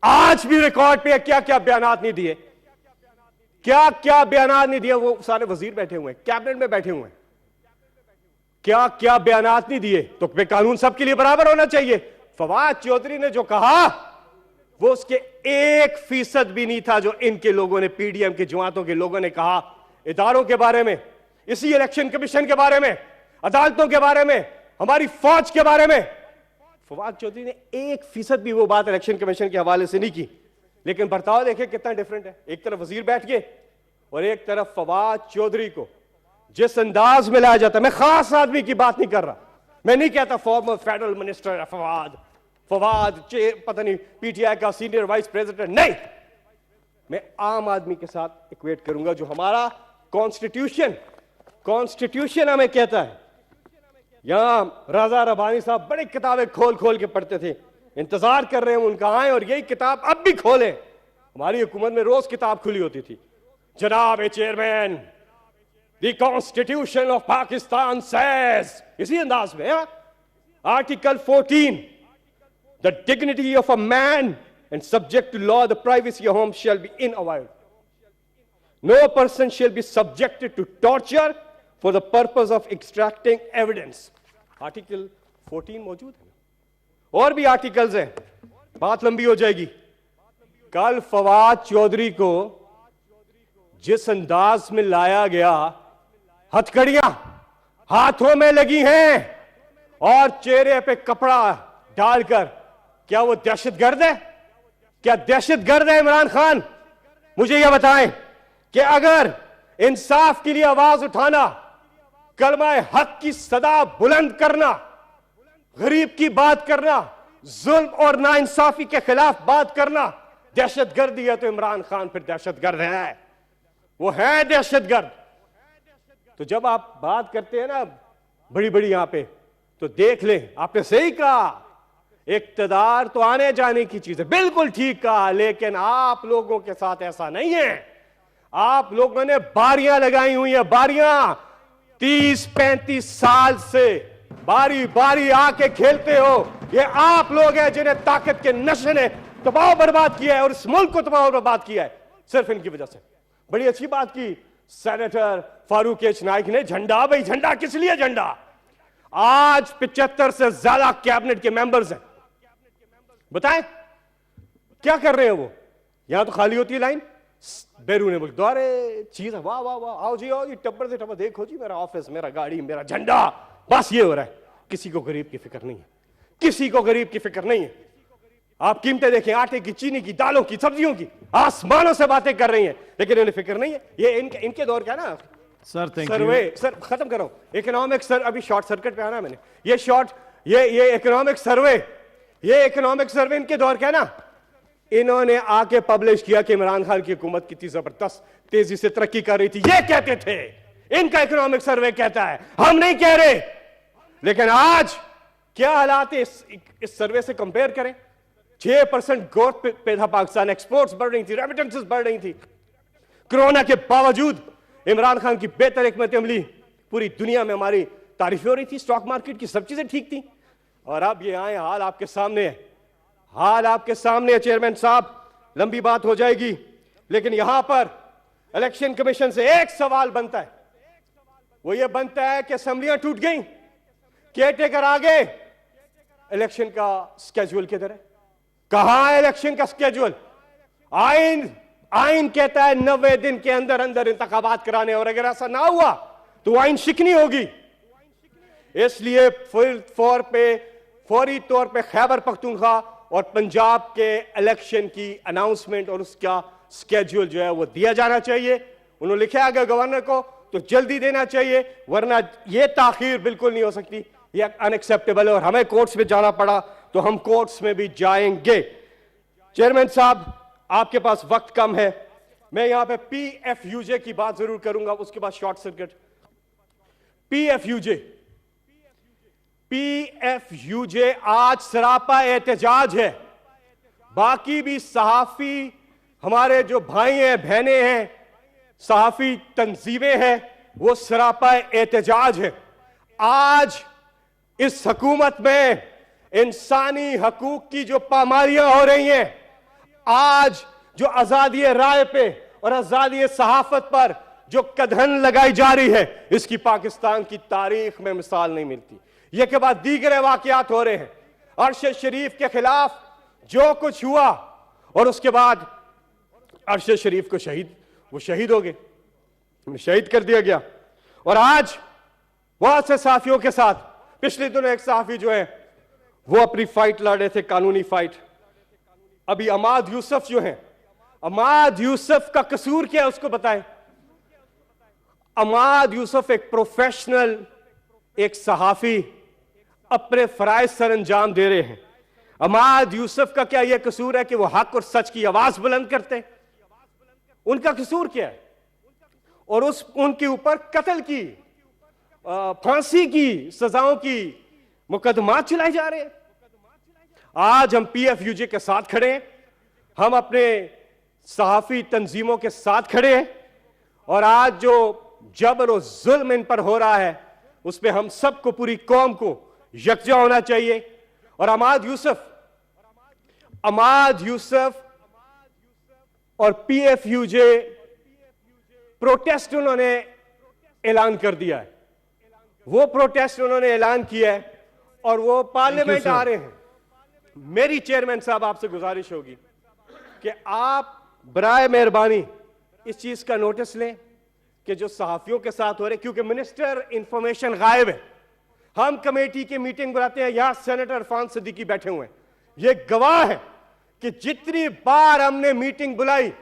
आज भी रिकॉर्ड पे क्या क्या बयानात नहीं दिए, क्या क्या बयानात नहीं दिए। वो सारे वजीर बैठे हुए हैं, कैबिनेट में बैठे हुए हैं, क्या क्या बयानात नहीं दिए। तो कानून सबके लिए बराबर होना चाहिए। फवाद चौधरी ने जो कहा वो उसके 1% भी नहीं था जो इनके लोगों ने, पीडीएम के जमातों के लोगों ने कहा इदारों के बारे में, इसी इलेक्शन कमीशन के बारे में, अदालतों के बारे में, हमारी फौज के बारे में। फवाद चौधरी ने 1% भी वो बात इलेक्शन कमीशन के हवाले से नहीं की। लेकिन बर्ताव देखे कितना डिफरेंट है। एक तरफ वजीर बैठ गए और एक तरफ फवाद चौधरी को जिस अंदाज में लाया जाता है, मैं खास आदमी की बात नहीं कर रहा, मैं नहीं कहता फॉर्मर फेडरल मिनिस्टर फवाद पता नहीं पीटीआई का सीनियर वाइस प्रेसिडेंट, नहीं, मैं आम आदमी के साथ इक्वेट करूंगा। जो हमारा कॉन्स्टिट्यूशन हमें कहता है। यहां राजा रबानी साहब बड़ी किताबें खोल खोल के पढ़ते थे, इंतजार कर रहे हैं उनका आए और यही किताब अब भी खोलें। हमारी हुकूमत में रोज किताब खुली होती थी। जनाब chairman, the constitution of Pakistan says, इसी अंदाज में article 14, the dignity of a man and subject to law, the privacy of home shall be inviolable. No person shall be subjected to torture for the purpose of extracting evidence. Article 14 मौजूद है, और भी articles हैं, बात लंबी हो जाएगी। कल फवाद चौधरी को जिस अंदाज में लाया गया, हथकड़ियां हाथों में लगी हैं और चेहरे पे कपड़ा डालकर, क्या वो दहशतगर्द है? क्या दहशतगर्द है इमरान खान? मुझे यह बताएं कि अगर इंसाफ के लिए आवाज उठाना, कलमा हक की सदा बुलंद करना, गरीब की बात करना, जुल्म और नाइंसाफी के खिलाफ बात करना दहशतगर्दी है, तो इमरान खान फिर दहशतगर्द है, वो है दहशतगर्द। तो जब आप बात करते हैं ना बड़ी बड़ी यहां पे, तो देख लें, आपने सही कहा, इक्तदार तो आने जाने की चीज है, बिल्कुल ठीक कहा, लेकिन आप लोगों के साथ ऐसा नहीं है। आप लोगों ने बारियां लगाई हुई है, बारियां 30-35 साल से बारी बारी आके खेलते हो। ये आप लोग हैं जिन्हें ताकत के नशे ने तबाह बर्बाद किया है और इस मुल्क को तबाह बर्बाद किया है, सिर्फ इनकी वजह से। बड़ी अच्छी बात की सेनेटर फारूक एच नाइक ने, झंडा, भाई झंडा किस लिए? झंडा आज 75 से ज्यादा कैबिनेट के मेंबर्स हैं, बताएं क्या कर रहे हैं वो? यहां तो खाली होती है लाइन, बैरून मुल्क द्वारे चीज है, वाह वाह वाह, आओ जी टब्बर से टब्बर, देखो जी मेरा ऑफिस, मेरा गाड़ी, मेरा झंडा, बस ये हो रहा है। किसी को गरीब की फिक्र नहीं है, किसी को गरीब की फिक्र नहीं है। आप कीमतें देखें, आटे की, चीनी की, दालों की, सब्जियों की, आसमानों से बातें कर रही हैं, लेकिन इन्हें फिक्र नहीं है। ये इनके दौर का ना सर, सर्वे, सर खत्म करो, इकोनॉमिक सर, अभी शॉर्ट सर्किट पे आना मैंने, ये इकोनॉमिक सर्वे, ये इकोनॉमिक सर्वे इनके दौर का है ना। इन्होंने आके पब्लिश किया कि इमरान खान की हुकूमत कितनी जबरदस्त तेजी से तरक्की कर रही थी, ये कहते थे, इनका इकोनॉमिक सर्वे कहता है, हम नहीं कह रहे। लेकिन आज क्या हालात है, इस सर्वे से कंपेयर करें, 6% ग्रोथ पे था पाकिस्तान, एक्सपोर्ट्स बढ़ रही थी, रेमिटेंसेस बढ़ रही थी। कोरोना के बावजूद इमरान खान की बेहतर हिकमत अमली पूरी दुनिया में हमारी तारीफ हो रही थी, स्टॉक मार्केट की सब चीजें ठीक थी। और अब ये आए, हाल आपके सामने है, हाल आपके सामने है चेयरमैन साहब, लंबी बात हो जाएगी, लेकिन यहां पर इलेक्शन कमीशन से एक सवाल बनता है, वो ये बनता है कि असेंबलियां टूट गई, केयरटेकर आ गए, इलेक्शन का स्केड्यूल किधर है? कहां है इलेक्शन का स्केड्यूल? आइन कहता है 90 दिन के अंदर अंदर इंतखाबात कराने, और अगर ऐसा ना हुआ तो आइन शिकनी होगी। इसलिए फौरी तौर पे खैबर पख्तूनख्वा और पंजाब के इलेक्शन की अनाउंसमेंट और उसका स्केड्यूल जो है वो दिया जाना चाहिए। उन्होंने लिखा है गवर्नर को, तो जल्दी देना चाहिए, वरना ये ताखीर बिल्कुल नहीं हो सकती, ये अनएक्सेप्टेबल है। और हमें कोर्ट्स में जाना पड़ा तो हम कोर्ट्स में भी जाएंगे। चेयरमैन साहब, आपके पास वक्त कम है, मैं यहां पे PFUJ की बात जरूर करूंगा, उसके बाद शॉर्ट सर्किट। PFUJ आज सरापा एहतजाज है। बाकी भी सहाफी हमारे जो भाई हैं, बहनें हैं, सहाफी तंजीमें हैं, वो सरापा एहतजाज है। आज इस हुकूमत में इंसानी हकूक की जो पामालियां हो रही हैं, आज जो आजादी राय पे और आजादी सहाफत पर जो कधन लगाई जा रही है, इसकी पाकिस्तान की तारीख में मिसाल नहीं मिलती। यह के बाद दीगर वाकयात हो रहे हैं, अरशद शरीफ के खिलाफ जो कुछ हुआ, और उसके बाद अरशद शरीफ को वो शहीद हो गए, शहीद कर दिया गया। और आज बहुत से साथियों के साथ पिछले दिनों एक साफी जो है वो अपनी फाइट लड़ रहे थे, कानूनी फाइट। अभी अमाद यूसुफ जो है, अमाद यूसुफ का कसूर क्या है उसको बताएं। अमाद यूसुफ एक प्रोफेशनल, एक सहाफी, अपने फराइज सर अंजाम दे रहे हैं। अमाद यूसुफ का क्या यह कसूर है कि वो हक और सच की आवाज बुलंद करते हैं? उनका कसूर क्या है? और उनके ऊपर कत्ल की, फांसी की सजाओं की मुकदमा चलाए जा रहे हैं। आज हम PFUJ के साथ खड़े हैं, हम अपने सहाफी तंजीमों के साथ खड़े हैं, और आज जो जबर और जुल्म इन पर हो रहा है उस पर हम सबको, पूरी कौम को यकजा होना चाहिए। और अमाद यूसुफ और PFUJ प्रोटेस्ट उन्होंने ऐलान कर दिया है, वो प्रोटेस्ट उन्होंने ऐलान किया है और वो पार्लियामेंट आ रहे हैं। मेरी चेयरमैन साहब आपसे गुजारिश होगी कि आप बराए मेहरबानी इस चीज का नोटिस लें कि जो सहाफियों के साथ हो रहे, क्योंकि मिनिस्टर इंफॉर्मेशन गायब है। हम कमेटी की मीटिंग बुलाते हैं, यहां सेनेटर इरफान सिद्दीकी बैठे हुए हैं, ये गवाह है कि जितनी बार हमने मीटिंग बुलाई,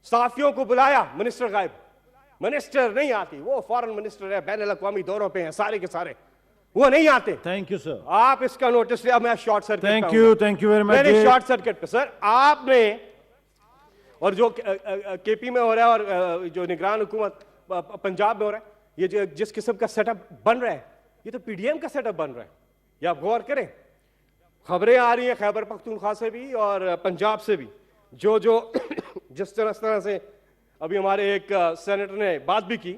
सहाफियों को बुलाया, मिनिस्टर गायब, मिनिस्टर नहीं आती। वो फॉरेन मिनिस्टर है, बैन अल-अक़वामी दौरों पे हैं सारे के सारे, वो नहीं आते। थैंक यू सर, आप इसका नोटिस लिया। मैं short circuit, thank you very much. मैंने शॉर्ट सर्किट पे सर आपने, और जो KP में हो रहा है और जो निगरान हुकूमत पंजाब में हो रहा है, ये जो जिस किस्म का सेटअप बन रहा है, ये तो PDM का सेटअप बन रहा है। ये आप गौर करें, खबरें आ रही हैं खैबर पख्तूनख्वा से भी और पंजाब से भी, जो जिस तरह से अभी हमारे एक सेनेटर ने बात भी की,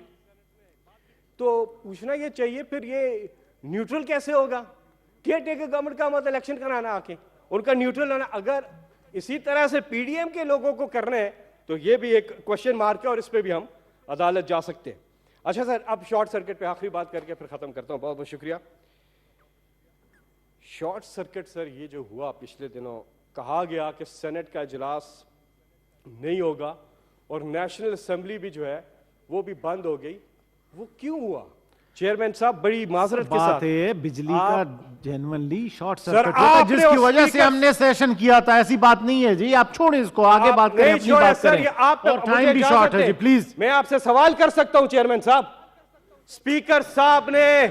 तो पूछना ये चाहिए फिर ये न्यूट्रल कैसे होगा? केयर टेकर गवर्नमेंट का मतलब इलेक्शन कराना आके, उनका न्यूट्रल होना। अगर इसी तरह से PDM के लोगों को करना है तो ये भी एक क्वेश्चन मार्क है और इस पे भी हम अदालत जा सकते हैं। अच्छा सर, अब शॉर्ट सर्किट पे आखिरी बात करके फिर खत्म करता हूं। बहुत बहुत शुक्रिया। शॉर्ट सर्किट सर, ये जो हुआ पिछले दिनों, कहा गया कि सेनेट का इजलास नहीं होगा और नेशनल असेंबली भी जो है वो भी बंद हो गई, वो क्यों हुआ? चेयरमैन साहब बड़ी माजरत के साथ है, बिजली का जेन्युइनली शॉर्ट सर्किट होता, जिसकी वजह से हमने सेशन किया था। ऐसी बात नहीं है जी, आप छोड़े इसको, आगे बात करें, अपनी बात करें। और टाइम भी शॉर्ट है जी, प्लीज। मैं आपसे सवाल कर सकता हूं चेयरमैन साहब? स्पीकर साहब ने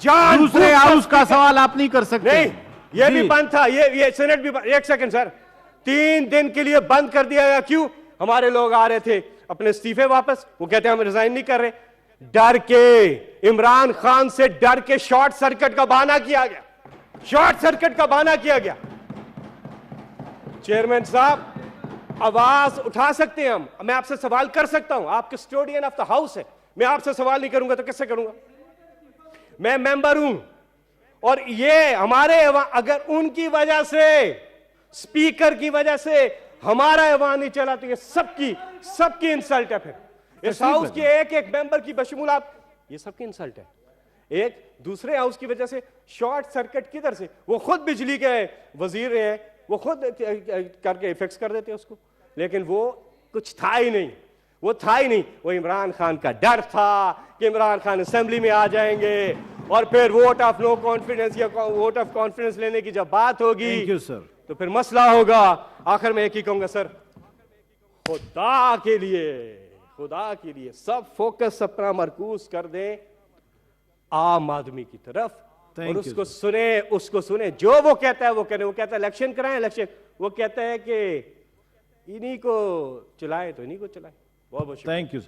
दूसरे हाउस का सवाल आप नहीं कर सकते। नहीं, ये भी बंद था, ये सेनेट भी। एक सेकंड सर, 3 दिन के लिए बंद कर दिया गया, क्यों? हमारे लोग आ रहे थे अपने इस्तीफे वापस, वो कहते हैं हम रिजाइन नहीं कर रहे, डर के, इमरान खान से डर के शॉर्ट सर्किट का बहाना किया गया, शॉर्ट सर्किट का बहाना किया गया। चेयरमैन साहब, आवाज उठा सकते हैं हम, मैं आपसे सवाल कर सकता हूं, आप कस्टोडियन ऑफ द हाउस है, मैं आपसे सवाल नहीं करूंगा तो किससे करूंगा? मैं मेंबर हूं, और ये हमारे, अगर उनकी वजह से, स्पीकर की वजह से हमारा ऐवान नहीं चला तो ये सबकी इंसल्ट है। फिर इस हाउस के एक एक मेंबर की बशमूल आप, ये सबकी इंसल्ट है। एक दूसरे हाउस की वजह से शॉर्ट सर्किट किधर से? वो खुद बिजली के वजीर हैं, वो खुद करके फिक्स कर देते उसको, लेकिन वो कुछ था ही नहीं, वो था ही नहीं। वो इमरान खान का डर था कि इमरान खान असेंबली में आ जाएंगे और फिर वोट ऑफ नो कॉन्फिडेंस या वोट ऑफ कॉन्फिडेंस लेने की जब बात होगी तो फिर मसला होगा। आखिर में एक ही कहूंगा सर, खुदा के लिए सब फोकस अपना मरकूज कर दें आम आदमी की तरफ और उसको सुने जो वो कहता है वो करें। वो कहता है इलेक्शन कराएं, इलेक्शन, वो कहता है कि इन्हीं को चलाएं तो इन्हीं को चलाएं। बहुत बहुत थैंक यू।